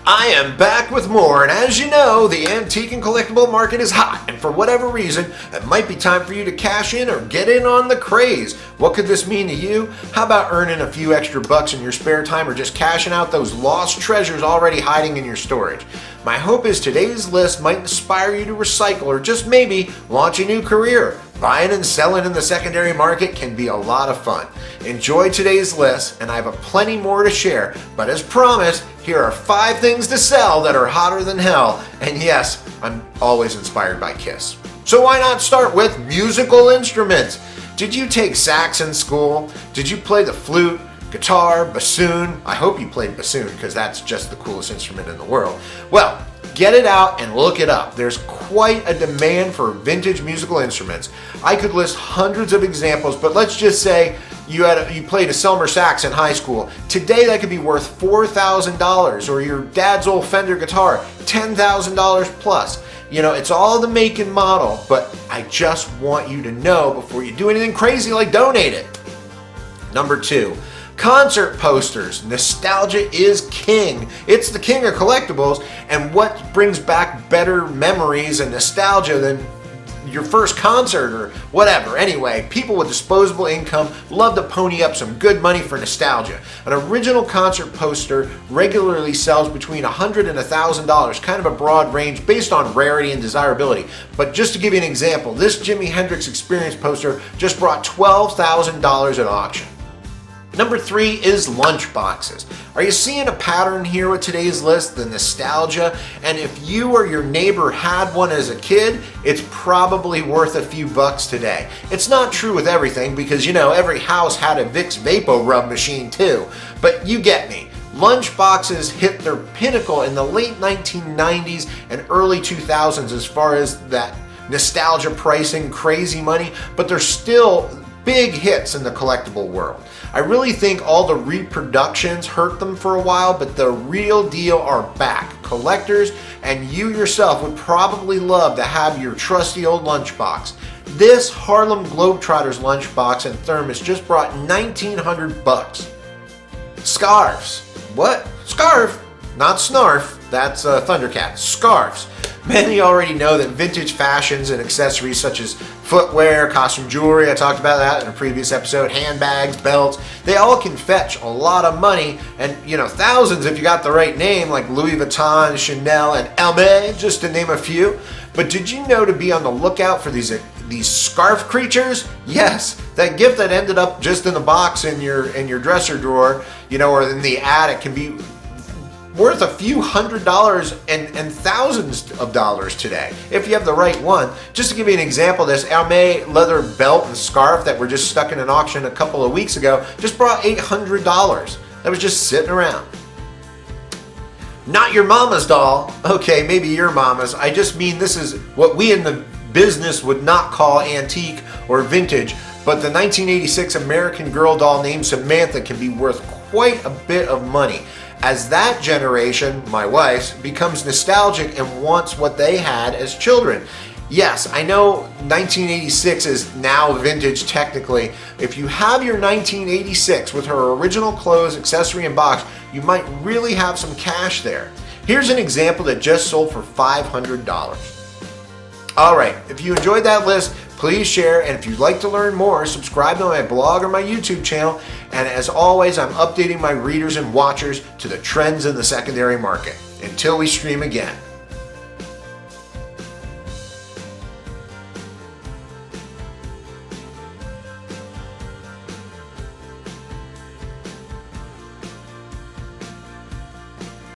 I am back with more, and as you know, the antique and collectible market is hot, and for whatever reason, it might be time for you to cash in or get in on the craze. What could this mean to you? How about earning a few extra bucks in your spare time or just cashing out those lost treasures already hiding in your storage? My hope is today's list might inspire you to recycle or just maybe launch a new career. Buying and selling in the secondary market can be a lot of fun. Enjoy today's list, and I have plenty more to share, but as promised, here are 5 things to sell that are hotter than hell, and yes, I'm always inspired by Kiss. So why not start with musical instruments? Did you take sax in school? Did you play the flute, guitar, bassoon? I hope you played bassoon because that's just the coolest instrument in the world. Well, get it out and look it up. There's quite a demand for vintage musical instruments. I could list hundreds of examples, but let's just say you played a Selmer Sax in high school. Today that could be worth $4,000, or your dad's old Fender guitar, $10,000 plus. You know, it's all the make and model, but I just want you to know before you do anything crazy like donate it. Number 2. Concert posters. Nostalgia is king. It's the king of collectibles, and what brings back better memories and nostalgia than your first concert or whatever. Anyway, people with disposable income love to pony up some good money for nostalgia. An original concert poster regularly sells between $100 and $1,000, kind of a broad range based on rarity and desirability. But just to give you an example, this Jimi Hendrix Experience poster just brought $12,000 at auction. Number 3 is lunch boxes. Are you seeing a pattern here with today's list? The nostalgia. And if you or your neighbor had one as a kid, it's probably worth a few bucks today. It's not true with everything because, you know, every house had a Vicks Vapo Rub machine too. But you get me. Lunch boxes hit their pinnacle in the late 1990s and early 2000s as far as that nostalgia pricing, crazy money, but they're still big hits in the collectible world. I really think all the reproductions hurt them for a while, but the real deal are back. Collectors and you yourself would probably love to have your trusty old lunchbox. This Harlem Globetrotters lunchbox and thermos just brought $1,900. Scarves. What? Scarf? Not snarf. That's Thundercat. Scarves. Many already know that vintage fashions and accessories such as footwear, costume jewelry, I talked about that in a previous episode, handbags, belts, they all can fetch a lot of money, and you know, thousands if you got the right name, like Louis Vuitton, Chanel, and Hermès, just to name a few. But did you know to be on the lookout for these scarf creatures? Yes, that gift that ended up just in the box in your dresser drawer, you know, or in the attic can be worth a few $100s and thousands of dollars today, if you have the right one. Just to give you an example, this Hermès leather belt and scarf that were just stuck in an auction a couple of weeks ago just brought $800. That was just sitting around. Not your mama's doll. Okay, maybe your mama's. I just mean this is what we in the business would not call antique or vintage, but the 1986 American Girl doll named Samantha can be worth quite a bit of money, as that generation, my wife's, becomes nostalgic and wants what they had as children. Yes, I know 1986 is now vintage technically. If you have your 1986 with her original clothes, accessory, and box, you might really have some cash there. Here's an example that just sold for $500. Alright, if you enjoyed that list, please share, and if you'd like to learn more, subscribe to my blog or my YouTube channel, and as always, I'm updating my readers and watchers to the trends in the secondary market. Until we stream again.